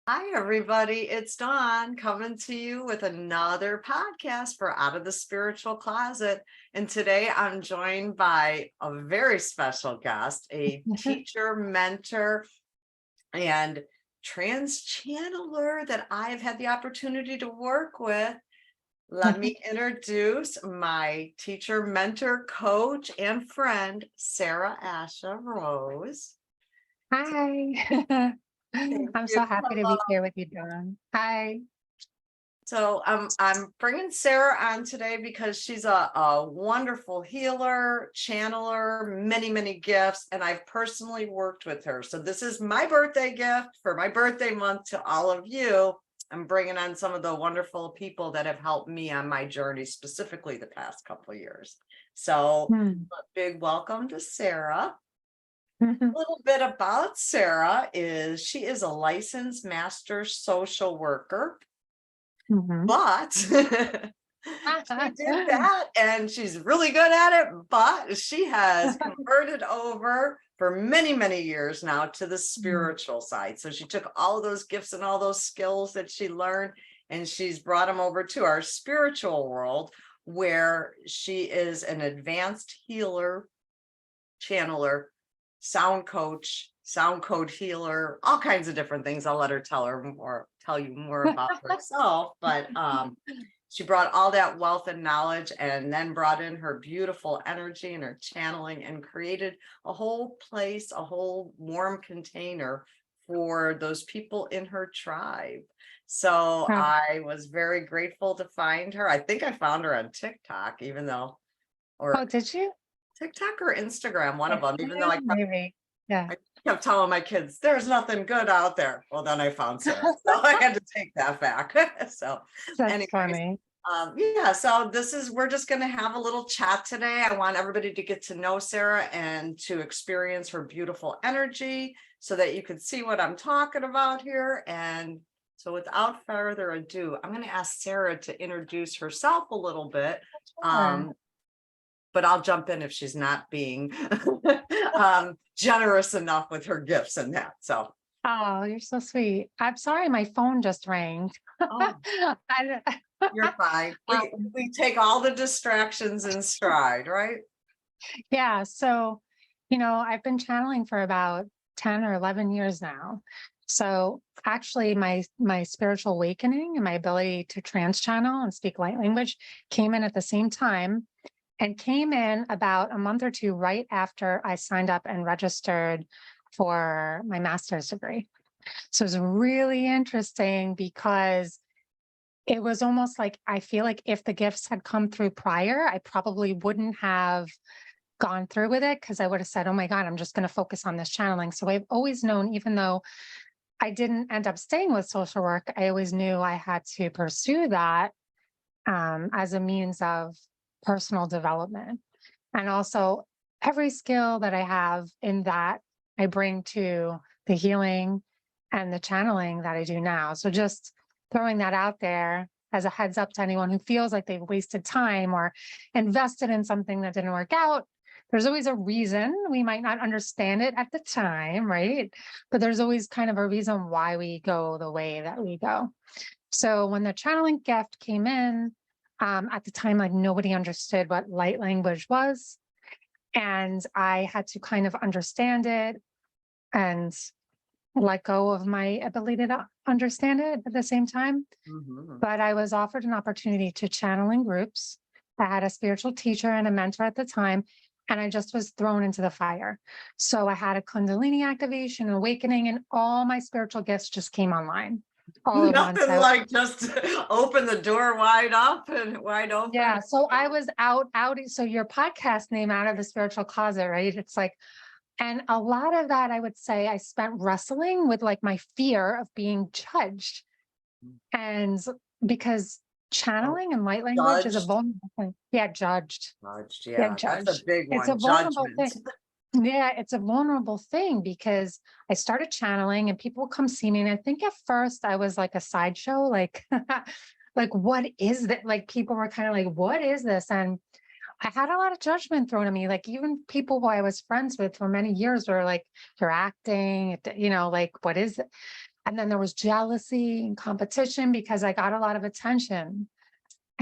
Hi, everybody. It's Dawn coming to you with another podcast for Out of the Spiritual Closet. And today I'm joined by a very special guest, a teacher, mentor, and trans channeler that I've had the opportunity to work with. Let me introduce my teacher, mentor, coach, and friend, Sarah Asha Rose. Hi. Thank I'm you. so happy to be here with you, Dawn. Hi. So I'm bringing Sarah on today because she's a wonderful healer, channeler, many gifts, and I've personally worked with her. So this is my birthday gift for my birthday month to all of you. I'm bringing on some of the wonderful people that have helped me on my journey, specifically the past couple of years. So Hmm. a big welcome to Sarah. A little bit about Sarah is she is a licensed master social worker, Mhm. but she did that and she's really good at it, but she has converted over for many years now to the Mm. spiritual side. So she took all of those gifts and all those skills that she learned and she's brought them over to our spiritual world, where she is an advanced healer, channeler, sound coach, sound code healer, all kinds of different things. I'll let her tell you more about herself. But she brought all that wealth and knowledge and then brought in her beautiful energy and her channeling and created a whole place, a whole warm container for those people in her tribe. So Oh, I was very grateful to find her. I think I found her on TikTok, even though, oh, or did you? TikTok or Instagram, one of them, even though Yeah, maybe. Yeah. I kept telling my kids, there's nothing good out there. Well, then I found Sarah. So I had to take that back. So That's anyways, funny. yeah, so we're just going to have a little chat today. I want everybody to get to know Sarah and to experience her beautiful energy so that you can see what I'm talking about here. And so without further ado, I'm going to ask Sarah to introduce herself a little bit. Sure. Um, but I'll jump in if she's not being generous enough with her gifts and that. So, Oh, you're so sweet. I'm sorry, my phone just rang. oh, I, you're fine. We um, we take all the distractions in stride, right? yeah, I've been channeling for about 10 or 11 years now. So actually my spiritual awakening and my ability to trance channel and speak light language came in at the same time and came in about a month or two right after I signed up and registered for my master's degree. So it was really interesting because it was almost like I feel like if the gifts had come through prior, I probably wouldn't have gone through with it because I would have said, oh my God, I'm just going to focus on this channeling. So I've always known, even though I didn't end up staying with social work, I always knew I had to pursue that as a means of personal development. And also, every skill that I have in that, I bring to the healing and the channeling that I do now. So, just throwing that out there as a heads up to anyone who feels like they've wasted time or invested in something that didn't work out. There's always a reason. We might not understand it at the time, right? But there's always kind of a reason why we go the way that we go. So when the channeling gift came in, at the time, like nobody understood what light language was. And I had to kind of understand it and let go of my ability to understand it at the same time. Mhm. But I was offered an opportunity to channel in groups. I had a spiritual teacher and a mentor at the time, and I just was thrown into the fire. So I had a Kundalini activation, awakening, and all my spiritual gifts just came online all at once. Nothing like just open the door wide up and wide open. Yeah, so I was out so your podcast name, Out of the Spiritual Closet, right? It's like and a lot of that, I would say, I spent wrestling with, like, my fear of being judged, and because Oh, channeling and light language is a judged. vulnerable thing. Yeah, judged. Judged. Yeah, Yeah, that's a judged. big It's a one. vulnerable Judgment. thing. Yeah, it's a vulnerable thing because I started channeling and people would come see me. And I think at first I was like a sideshow, like, like, what is that? Like, people were kind of like, what is this? And I had a lot of judgment thrown at me. Like, even people who I was friends with for many years were like, you're acting, like, what is it? And then there was jealousy and competition because I got a lot of attention.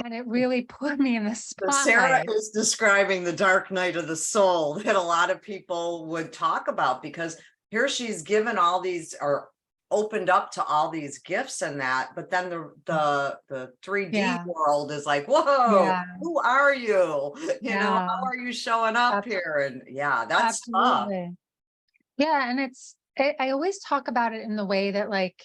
And it really put me in the So Sarah spotlight. is describing the dark night of the soul that a lot of people would talk about, because here she's given all these, or opened up to all these gifts and that, but then the 3D Yeah. world is like, whoa, Yeah. who are you? You know, Yeah. how are you showing up ab- here? And yeah, that's tough. Absolutely. Yeah. And I always talk about it in the way that, like,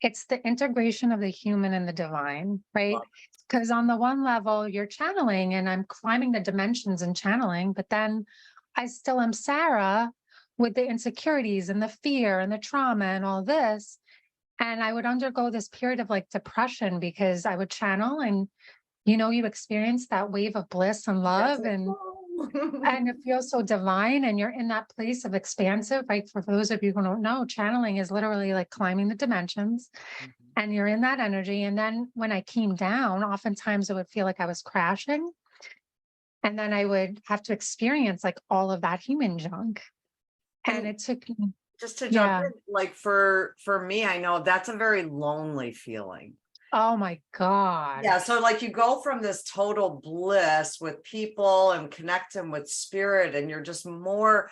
it's the integration of the human and the divine, right? Well, Because on the one level, you're channeling and I'm climbing the dimensions and channeling, but then I still am Sarah with the insecurities and the fear and the trauma and all this. And I would undergo this period of like depression because I would channel and, you experience that wave of bliss and that's love like, and it feels so divine and you're in that place of expansive, right? For those of you who don't know, channeling is literally like climbing the dimensions and you're in that energy. And then when I came down, oftentimes it would feel like I was crashing. And then I would have to experience like all of that human junk. And and it took me, just to jump yeah. in, like for me, I know that's a very lonely feeling. Oh my God. Yeah, so like you go from this total bliss with people and connecting with spirit, and you're just more,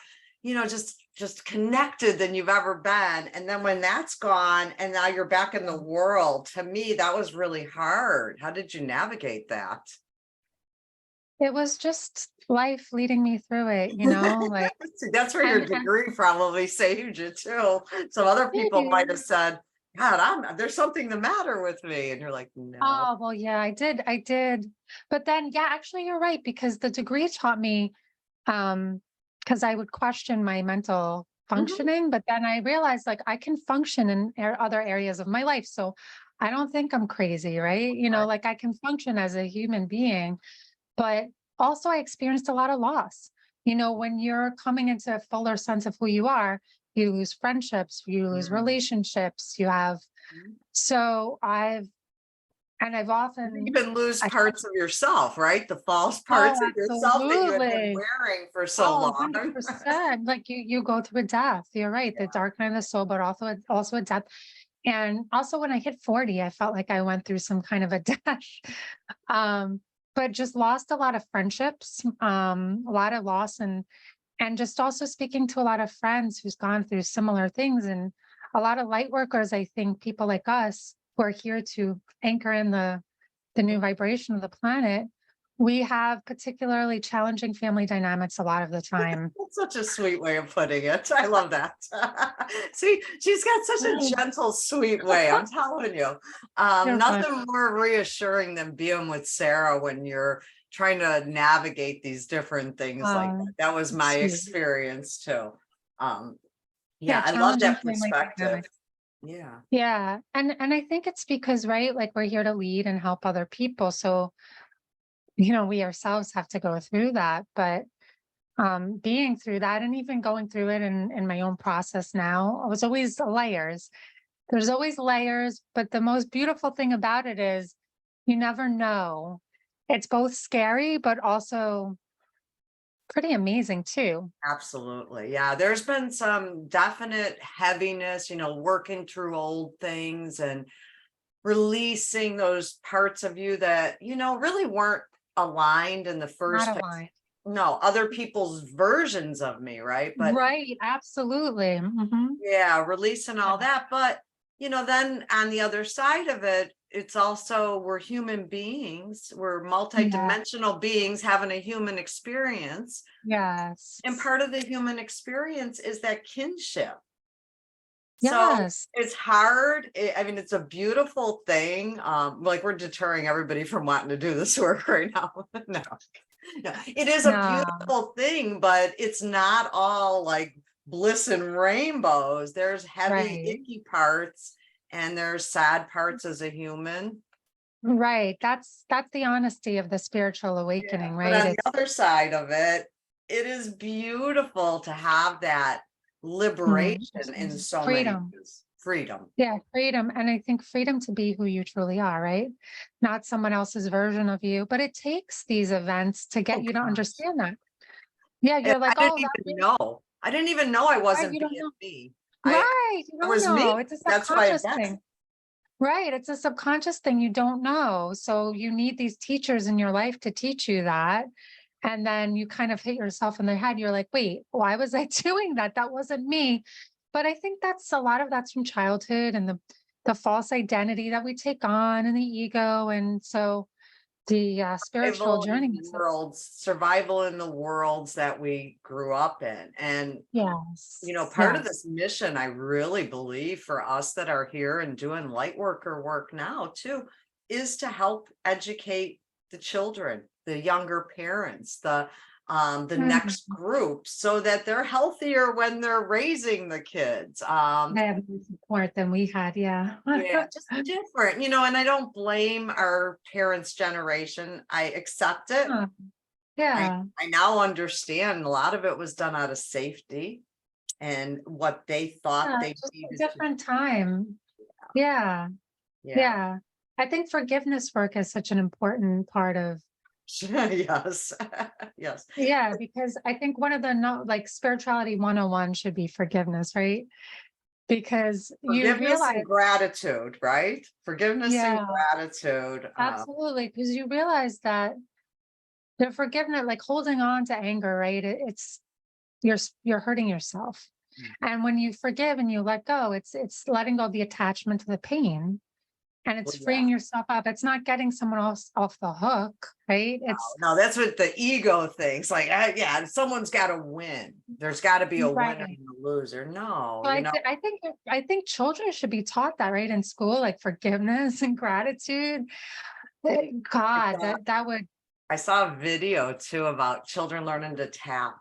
just connected than you've ever been. And then when that's gone and now you're back in the world, to me, that was really hard. How did you navigate that? It was just life leading me through it, like, See, that's where your and degree probably saved you too. So other people might maybe. have said, God, there's something the matter with me. And you're like, no. Oh, well, yeah, I did. But then, yeah, actually, you're right, because the degree taught me, because I would question my mental Mhm. functioning, but then I realized like I can function in other areas of my life. So I don't think I'm crazy, right? Like I can function as a human being, but also I experienced a lot of loss. When you're coming into a fuller sense of who you are, you lose friendships, you lose Mm. relationships, you have, so I've You often, even lose I parts of yourself, right? The false oh, parts of yourself that you had been absolutely. wearing for so Oh, long. 100%. Like you go through a death. You're right. The dark night of the soul, but also a death. And also when I hit 40, I felt like I went through some kind of a death. Um, but just lost a lot of friendships, a lot of loss and just also speaking to a lot of friends who's gone through similar things and a lot of light workers, I think people like us who are here to anchor in the new vibration of the planet, we have particularly challenging family dynamics a lot of the time. That's such a sweet way of putting it. I love that. See, she's got such a Mm. gentle, sweet way. I'm telling you. You're fine. Nothing more reassuring than being with Sarah when you're trying to navigate these different things like that. That was my Sweet. experience too. Um, Yeah, yeah, I love challenging that family perspective. dynamics. Yeah. Yeah. And I think it's because, right, like we're here to lead and help other people. So, we ourselves have to go through that. But being through that and even going through it in my own process now, it was always layers. There's always layers, but the most beautiful thing about it is you never know. It's both scary, but also pretty amazing too. Absolutely. Yeah. There's been some definite heaviness, working through old things and releasing those parts of you that, really weren't aligned in the Not first a place. lie. No, other people's versions of me, right? But Right, absolutely. yeah, releasing all that. But, then on the other side of it, it's also we're human beings, we're Yeah. multidimensional beings having a human experience. And Yes. part of the human experience is that kinship. So Yes. it's hard. I mean, it's a beautiful thing. Like we're deterring everybody from wanting to do this work right now. No, no, it is a No. beautiful thing, but it's not all like bliss and rainbows. There's heavy, Right. icky parts, and there's sad parts as a human. Right. That's the honesty of the spiritual Yeah. awakening, But right? on the It's other side of it, it is beautiful to have that liberation in so many freedom. ways. Freedom. Yeah, freedom. And I think freedom to be who you truly are, right? Not someone else's version of you. But it takes these events to get Oh you to gosh. understand that. Yeah, And you're like, I didn't oh, that even really, know. I didn't even know I right, wasn't you don't being know. me. I, Right. You it don't was me. know. It's a That's why I subconscious vexed. thing. Right. It's a subconscious thing you don't know. So you need these teachers in your life to teach you that. And then you kind of hit yourself in the head. You're like, wait, why was I doing that? That wasn't me. But I think that's a lot of that's from childhood and the false identity that we take on and the ego. And so the spiritual Survival in journey the is worlds, survival in the worlds that we grew up in. And yes, part of yes. this mission, I really believe for us that are here and doing light worker work now too, is to help educate the children, the younger parents, the Mm. next group so that they're healthier when they're raising the kids. They have more support than we had. Yeah. Yeah, just different, and I don't blame our parents' generation. I accept it. Huh. I Yeah. I now understand a lot of it was done out of safety and what they thought Yeah. they Just a needed to. different time. Yeah. Yeah. Yeah. I think forgiveness work is such an important part of, Yes. Yes. yeah, because I think one of the no, like spirituality 101 should be forgiveness, right? Because you Forgiveness realize, and gratitude, right? Forgiveness and yeah, gratitude. absolutely. Because you realize that the forgiveness, like holding on to anger, right? It's you're hurting yourself. And when you forgive and you let go, it's letting go of the attachment to the pain and it's Well, yeah. freeing yourself up. It's not getting someone else off the hook, right? It's No, that's what the ego thinks. Like, yeah, someone's got to win. There's got to be a winner right. and a loser. No, Well, I think children should be taught that, right, in school, like forgiveness and gratitude. I God, saw, that would. I saw a video too about children learning to tap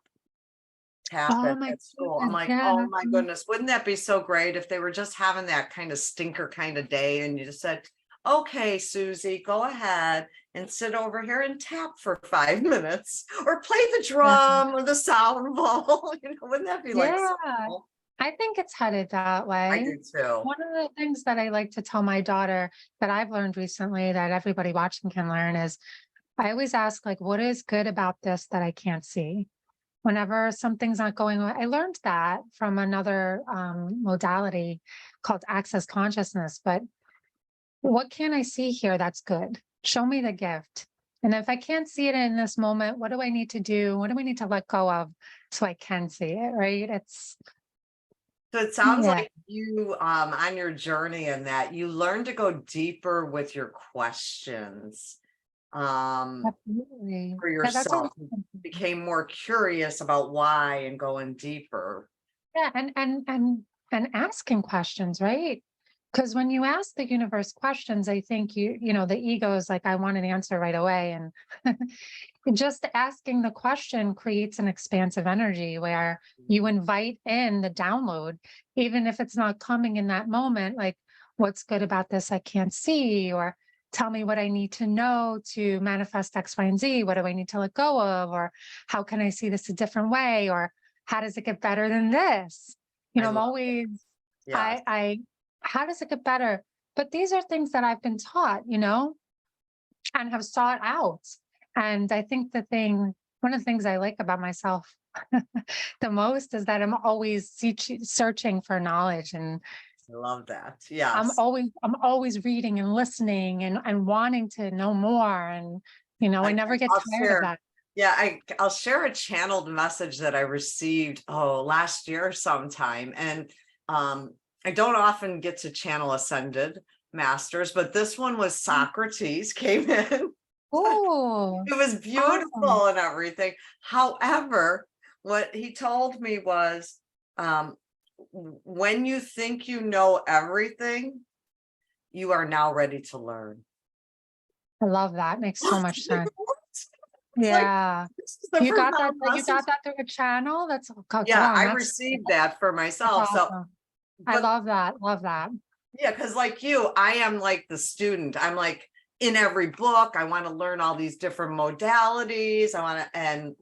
Oh at, my at school. I'm goodness, like, yeah. oh my goodness, wouldn't that be so great if they were just having that kind of stinker kind of day and you just said, okay, Susie, go ahead and sit over here and tap for 5 minutes or play the Yeah, drum or the sound bowl. Wouldn't that be like so yeah. cool? I think it's headed that I way. do too. One of the things that I like to tell my daughter that I've learned recently that everybody watching can learn is I always ask, like, what is good about this that I can't see? Whenever something's not going well, I learned that from another modality called access consciousness. But what can I see here that's good? Show me the gift. And if I can't see it in this moment, what do I need to do? What do we need to let go of so I can see it? Right. It's, So it sounds yeah, like you on your journey and that you learn to go deeper with your questions. absolutely. For Yeah, that's a, yourself, you became more curious about why and going deeper. yeah. And asking questions, right? Because when you ask the universe questions, I think the ego is like, I want an answer right away. And just asking the question creates an expansive energy where you invite in the download, even if it's not coming in that moment, like, what's good about this I can't see, or tell me what I need to know to manifest X, Y, and Z. What do I need to let go of? Or how can I see this a different way? Or how does it get better than this? I I'm love, always, yes. how does it get better? But these are things that I've been taught, and have sought out. And I think one of the things I like about myself the most is that I'm always searching for knowledge, and I love that. Yes. I'm always reading and listening and wanting to know more. And, I never get I'll tired of share. that. Yeah, I'll share a channeled message that I received last year sometime. And I don't often get to channel ascended masters, but this one was Socrates came in. Oh, It was awesome. beautiful and everything. However, what he told me was, um, when you think you know everything, you are now ready to learn. I love that. Makes so much sense. It's like, Yeah. this is the You got profound you message. got that through a channel? That's, oh, come Yeah, on, I received that for that's myself. So, awesome. I but love that. Love that. yeah, because like you, I am like the student. I'm like in every book. I want to learn all these different modalities. I want to,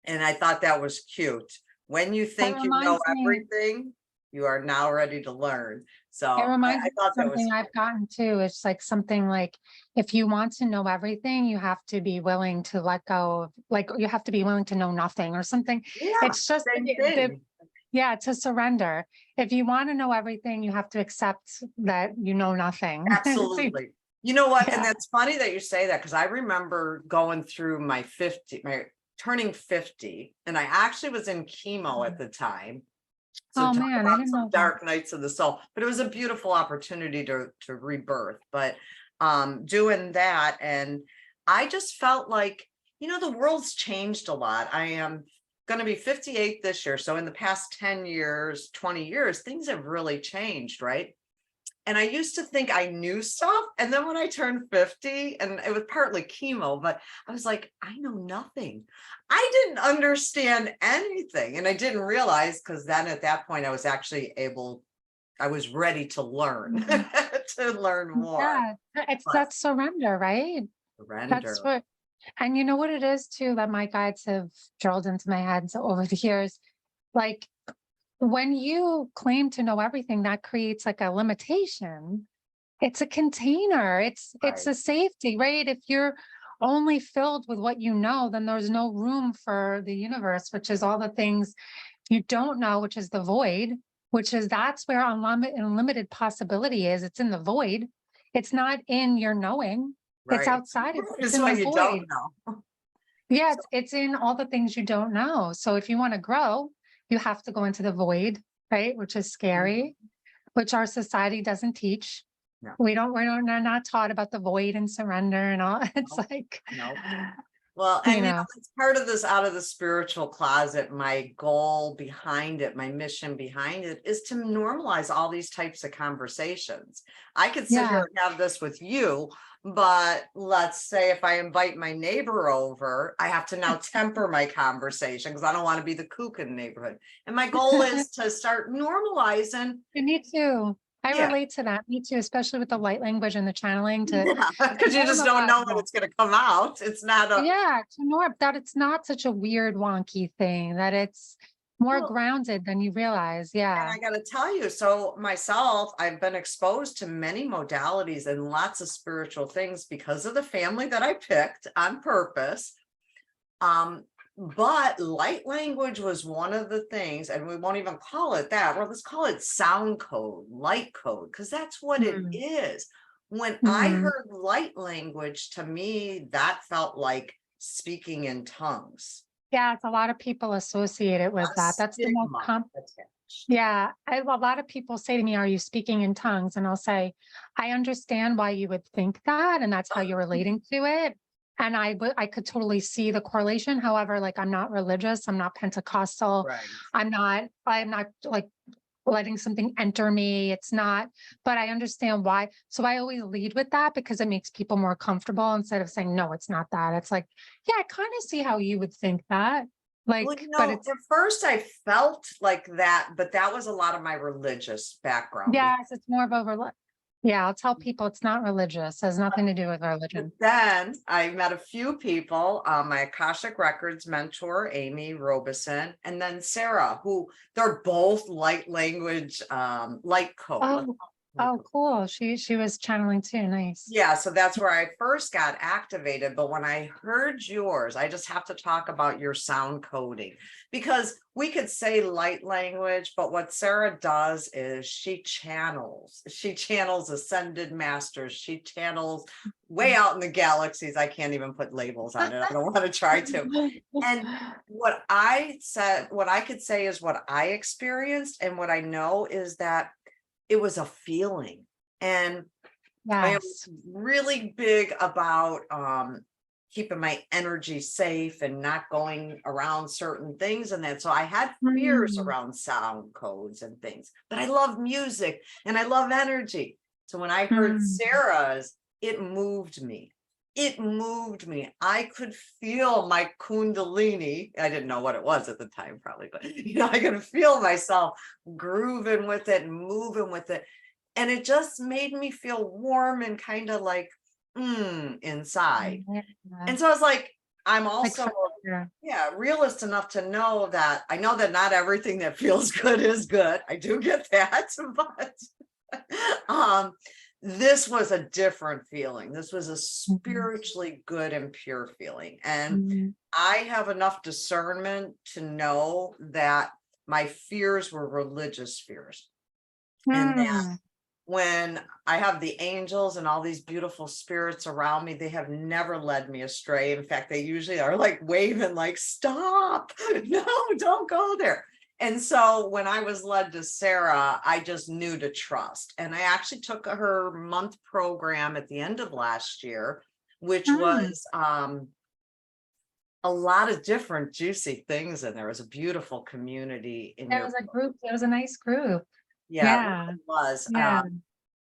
and I thought that was cute. When you That think you know reminds me everything, you are now ready to learn. So It reminds I me thought of that was something I've gotten too. It's like something like if you want to know everything, you have to be willing to let go of, like, you have to be willing to know nothing or something. yeah, It's just same thing. Yeah, to surrender. If you want to know everything, you have to accept that you know nothing. Absolutely. You know what? And Yeah. that's funny that you say that, because I remember going through my turning 50, and I actually was in chemo at the time. So Oh talk man, I about didn't some know that. dark nights of the soul, but it was a beautiful opportunity to rebirth. But doing that, and I just felt like, the world's changed a lot. I am going to be 58 this year. So in the past 10 years, 20 years, things have really changed, right? And I used to think I knew stuff. And then when I turned 50, and it was partly chemo, but I was like, I know nothing. I didn't understand anything. And I didn't realize, because then at that point, I was ready to learn, Mhm. to learn more. Yeah, it's But that surrender, right? That's surrender, what, and you know what it is too that my guides have drilled into my head over the years. Like when you claim to know everything, that creates like a limitation. It's a container. It's right, a safety, right? If you're only filled with what you know, then there's no room for the universe, which is all the things you don't know, which is the void, which is that's where unlimited possibility is. It's in the void. It's not in your knowing. It's right. outside of it's It's in the what you don't void. know. Yeah, So, it's in all the things you don't know. So if you want to grow, you have to go into the void, right? Which is mhm, scary, which our society doesn't teach. no, We're not taught about the void and surrender and all. It's no, like, no. Well, you and know, it's part of this out of the spiritual closet. My goal behind it, my mission behind it, is to normalize all these types of conversations. I could sit yeah, here and have this with you, but let's say if I invite my neighbor over, I have to now temper my conversation because I don't want to be the kook in the neighborhood. And my goal is to start normalizing. me too. I Yeah. relate to that. Me too, especially with the light language and the channeling Yeah, to because you just don't normalize know when that. it's going to come out. It's not a, Yeah, to norm that it's not such a weird, wonky thing, that it's more well, grounded than you realize. and Yeah. I got to tell you, so myself, I've been exposed to many modalities and lots of spiritual things because of the family that I picked on purpose. But light language was one of the things, and we won't even call it that. Well, let's call it sound code, light code, because that's what it Mm, is. When I mhm. heard light language, to me, that felt like speaking in tongues. Yeah, it's a lot of people associate it A with that. That's the most stigma com attached. yeah, a lot of people say to me, "Are you speaking in tongues?" And I'll say, "I understand why you would think that, and that's how you're relating to it." And I could totally see the correlation. However, like I'm not religious, I'm not Pentecostal, Right. I'm not like letting something enter me. It's not, but I understand why. So I always lead with that because it makes people more comfortable instead of saying, "No, it's not that." It's like, "Yeah, I kind of see how you would think that." Well, Like, but it's at first I felt like that, but that was a lot of my religious background. yes, it's more of over yeah, I'll tell people it's not religious, has nothing to do with But religion. then I met a few people, my Akashic Records mentor, Amy Robeson, and then Sarah, who they're both light language, light code. Let's Oh, call it light oh, code. cool. She was channeling too. Nice. Yeah, so that's where I first got activated. But when I heard yours, I just have to talk about your sound coding, because we could say light language, but what Sarah does is she channels ascended masters, she channels way out in the galaxies. I can't even put labels on it. I don't want to try to. And what I could say is what I experienced, and what I know is that it was a feeling. And I am Yes. really big about keeping my energy safe and not going around certain things and that. So I had fears Mm, around sound codes and things, but I love music and I love energy. So when I heard mm. Sarah's, it moved me. It moved me. I could feel my kundalini. I didn't know what it was at the time, probably, but I could feel myself grooving with it and moving with it, and it just made me feel warm and kind of like inside. Yeah. And so I was like, I'm Like also familiar. realist enough to know that I know that not everything that feels good is good. I do get that, but um this was a different feeling. This was a Mhm, spiritually good and pure feeling. And mhm, I have enough discernment to know that my fears were religious fears. And then Mm. when I have the angels and all these beautiful spirits around me, they have never led me astray. In fact, they usually are like waving, like, stop, no, don't go there. And so when I was led to Sarah, I just knew to trust. And I actually took her month program at the end of last year, which Mm. was a lot of different juicy things. And there was a beautiful community in There your, was a group. It was a nice group. yeah, it Yeah. really was. Yeah.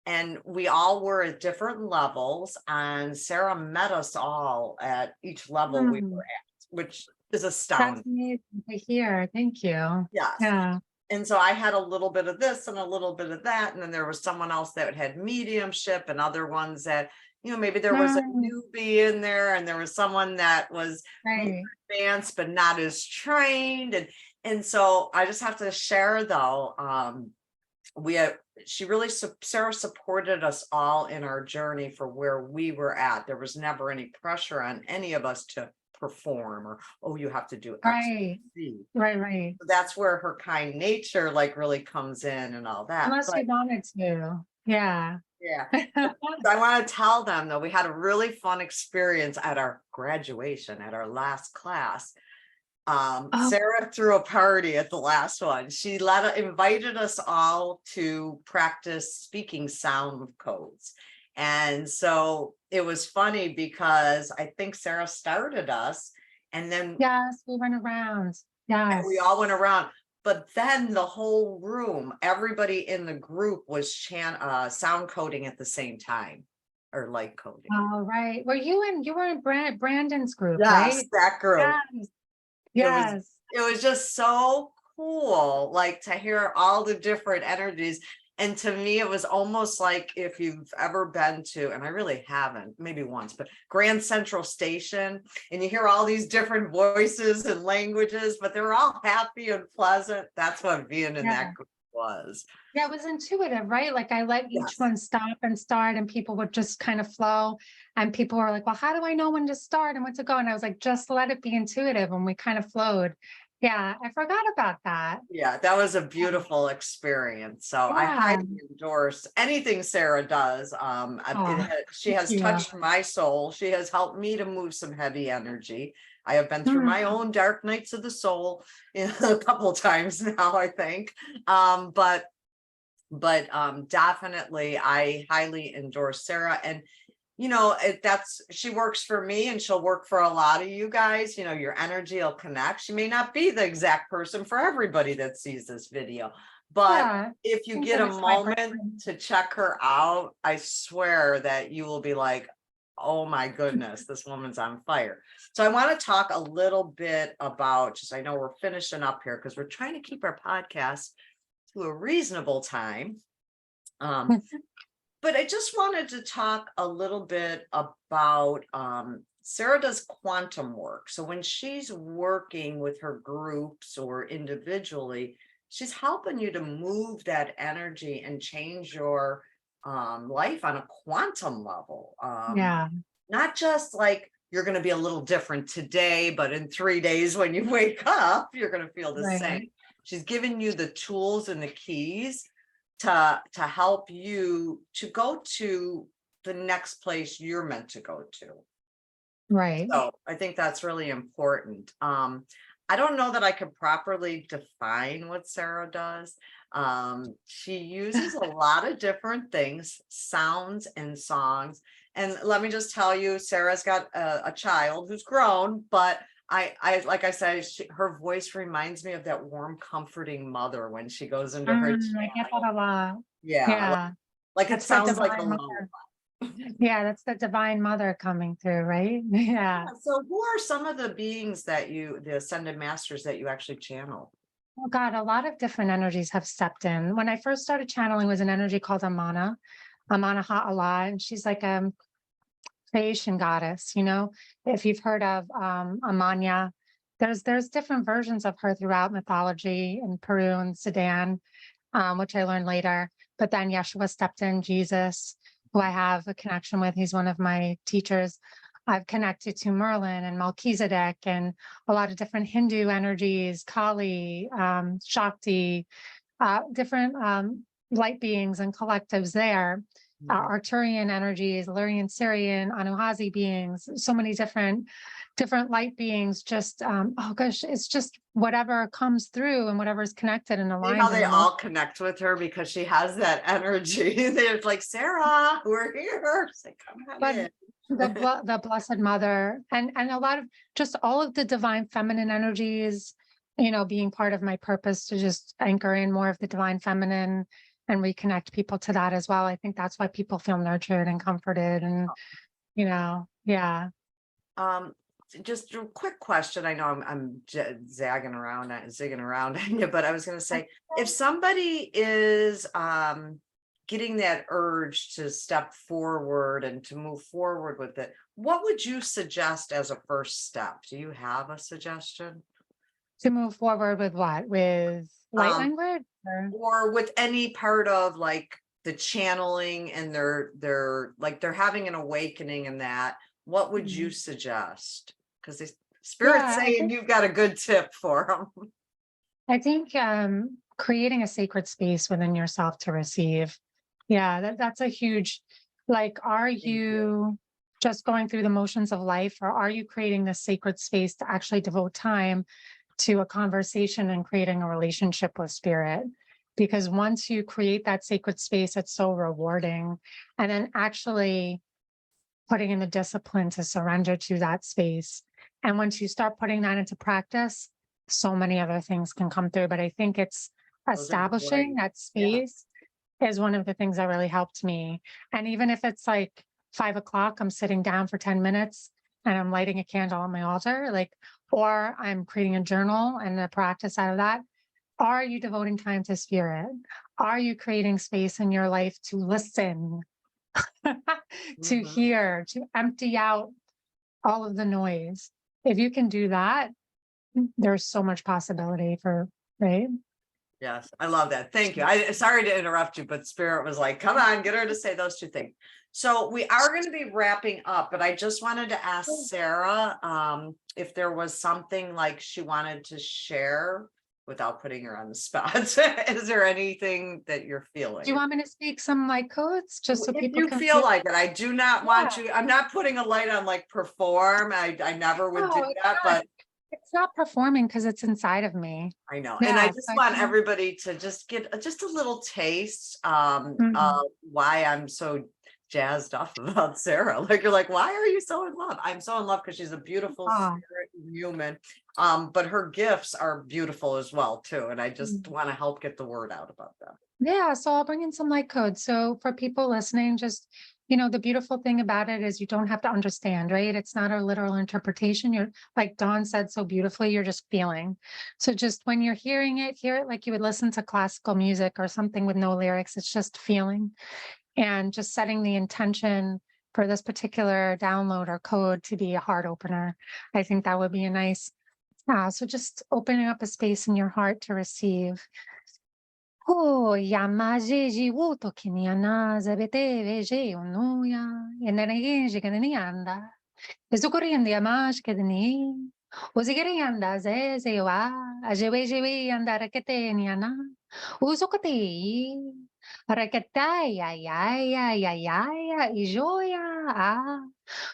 And we all were at different levels, and Sarah met us all at each level we were Mm. at, which is That's astounding. amazing to hear. Thank you. Yes. Yeah. And so I had a little bit of this and a little bit of that. And then there was someone else that had mediumship, and other ones that, maybe there was a Mm. newbie in there, and there was someone that was more Right. advanced but not as trained. And so I just have to share, though, we have she really Sarah supported us all in our journey for where we were at. There was never any pressure on any of us to perform, or, oh, you have to do X, Right. Y, Z. Right. Right. So that's where her kind nature like really comes in and all that. Unless But you wanted to. Yeah. yeah, I want to tell them, though, we had a really fun experience at our graduation, at our last class. Oh, Sarah threw a party at the last one. She invited us all to practice speaking sound codes. And so it was funny because I think Sarah started us, and then yes. We went around. we Yes. all went around. But then the whole room, everybody in the group was sound coding at the same time, or light coding. All right. You were in Brandon's group, Yes, right? that group. Yes. It was Yes. it was just so cool, like, to hear all the different energies. And to me, it was almost like, if you've ever been to, and I really haven't, maybe once, but Grand Central Station, and you hear all these different voices and languages, but they're all happy and pleasant. That's what being in Yeah. that group was. Yeah, it was intuitive, right? Like I let each Yes. one stop and start, and people would just kind of flow. And people were like, well, how do I know when to start and when to go? And I was like, just let it be intuitive. And we kind of flowed. Yeah, I forgot about that. Yeah, that was a beautiful experience. So I Yeah. highly endorse anything Sarah does. Oh, She thank has you. touched my soul. She has helped me to move some heavy energy. I have been through my Mm. own dark nights of the soul a couple times now, I think. But definitely I highly endorse Sarah. And she works for me, and she'll work for a lot of you guys. Your energy will connect. She may not be the exact person for everybody that sees this video, but Yeah. I if you think get that a it's moment vibration. to check her out, I swear that you will be like, oh my goodness, this woman's on fire. So I want to talk a little bit about, just, I know we're finishing up here because we're trying to keep our podcast to a reasonable time. But I just wanted to talk a little bit about, Sarah does quantum work. So when she's working with her groups or individually, she's helping you to move that energy and change your life on a quantum level. Yeah. Not just like you're going to be a little different today, but in 3 days when you wake up, you're going to feel the same. Right. She's giving you the tools and the keys to help you to go to the next place you're meant to go to. Right. So I think that's really important. I don't know that I could properly define what Sarah does. She uses a lot of different things, sounds and songs. And let me just tell you, Sarah's got a child who's grown, but I like I said, her voice reminds me of that warm, comforting mother when she goes into her I get channel. that a lot. Yeah, Yeah. like it That's the sounds like a divine lullaby. mother. Yeah, that's the divine mother coming through, right? Yeah. Yeah, so who are some of the beings the ascended masters that you actually channel? Oh God, a lot of different energies have stepped in. When I first started channeling was an energy called Amana Ha'ala, and she's like a creation goddess, if you've heard of Amanya, there's different versions of her throughout mythology in Peru and Sudan, which I learned later. But then Yeshua stepped in, Jesus, who I have a connection with. He's one of my teachers. I've connected to Merlin and Melchizedek and a lot of different Hindu energies, Kali, Shakti, different light beings and collectives there, Mhm. Arcturian energies, Illyrian, Syrian, Anuhazi beings, so many different light beings. Just oh gosh, it's just whatever comes through and whatever's connected and See how aligned in they the moment. all connect with her because she has that energy. They're like, Sarah, we're here. It's like, come on But in. the Blessed Mother and a lot of just all of the divine feminine energies, being part of my purpose to just anchor in more of the divine feminine and reconnect people to that as well. I think that's why people feel nurtured and comforted and, yeah. Um, just a quick question. I know zagging around, zigging around on you, but I was going to say, if somebody is getting that urge to step forward and to move forward with it, what would you suggest as a first step? Do you have a suggestion? To move forward with what? With light Um, language? or with any part of like the channeling and they're like they're having an awakening in that, what would you Mhm. suggest? Because the spirit's Yeah, saying you've got a good tip for them. I think creating a sacred space within yourself to receive. Yeah, that's a huge, like, are Thank you. you just going through the motions of life, or are you creating this sacred space to actually devote time to a conversation and creating a relationship with spirit? Because once you create that sacred space, it's so rewarding. And then actually putting in the discipline to surrender to that space. And once you start putting that into practice, so many other things can come through. But I think it's Those are establishing great. that Yeah. space is one of the things that really helped me. And even if it's like 5 o'clock, I'm sitting down for 10 minutes and I'm lighting a candle on my altar, like, or I'm creating a journal and a practice out of that. Are you devoting time to spirit? Are you creating space in your life to listen, to Mhm. hear, to empty out all of the noise? If you can do that, there's so much possibility for, right? Yes, I love that. Thank you. I sorry to interrupt you, but Spirit was like, come on, get her to say those two things. So we are going to be wrapping up, but I just wanted to ask Sarah if there was something like she wanted to share without putting her on the spot. Is there anything that you're Do you feeling? want me to speak some like codes just so If people you can feel feel? like it, I do not Yeah. want you, I'm not putting a light on like perform. I never would do No, it's that, not. but It's not performing because it's inside of me. I know. And I Yeah. just want everybody to just get just a little taste Mhm. of why I'm so jazzed up about Sarah. Like you're like, why are you so in love? I'm so in love because she's a beautiful Ah, spirit human. But her gifts are beautiful as well too. And I just mm. want to help get the word out about them. Yeah, so I'll bring in some light codes. So for people listening, just, the beautiful thing about it is you don't have to understand, right? It's not a literal interpretation. You're, like Dawn said so beautifully, you're just feeling. So just when you're hearing it, hear it like you would listen to classical music or something with no lyrics. It's just feeling and just setting the intention for this particular download or code to be a heart opener. I think that would be a nice, so just opening up a space in your heart to receive. Oh, yamajeji wuto kiniana zabete veje unuya enerege kadenianda. Ezukuriandi amash kadeni. Uzigarianda zezewa ajewejewe anda rakete niana. Uzokati rakataya ya ya ya ya ya ijoya a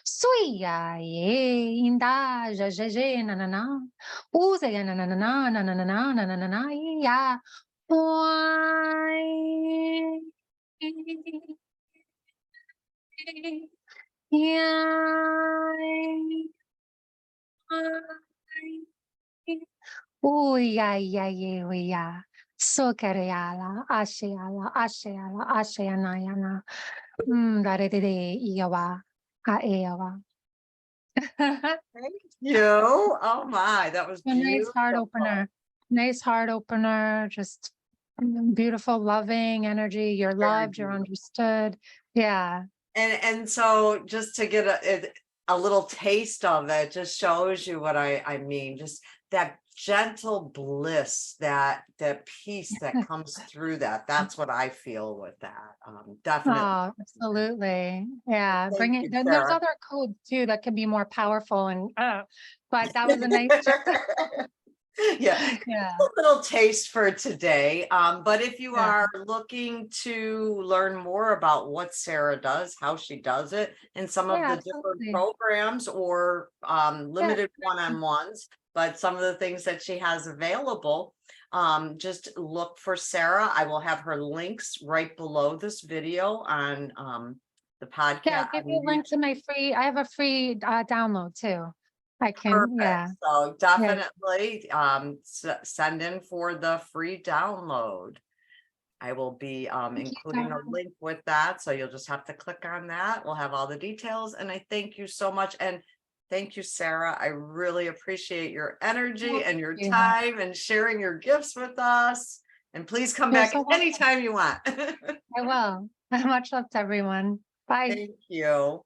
suya ye inda jajeje nanana. Uza ya nanana nanana nanana ya. Why? Yay. Uy, ay, ay, uy, ya. Sokereala, asheala, asheala, asheanayana. Darede iawa, aeawa. Thank you. Oh my, that was A nice heart beautiful. opener. Nice heart opener. Just beautiful, loving energy. You're Very loved, you're beautiful. understood. Yeah. And so just to get a little taste of it just shows you what I mean, just that gentle bliss, that peace that comes through that. That's what I feel with that. Definitely. Oh, absolutely. Yeah. Thank Bring it. you, Then there's Sarah. other codes too that can be more powerful and, but that was a nice chat. Yeah, Yeah. a little taste for today. But if you Yeah. are looking to learn more about what Sarah does, how she does it, and some of Yeah, the different absolutely. programs or Yeah. limited one-on-ones, but some of the things that she has available, just look for Sarah. I will have her links right below this video on the Yeah. podcast Give on me a link to YouTube. my I have a free download too. I can, Perfect. yeah. So Yeah. definitely send in for the free download. I will be Thank you, including a Dawn. link with that. So you'll just have to click on that. We'll have all the details. And I thank you so much. And thank you, Sarah. I really appreciate your Oh, energy and thank your you. time and sharing your gifts with us. And please come You're back so welcome. anytime you want. I will. Much love to everyone. Bye. Thank you.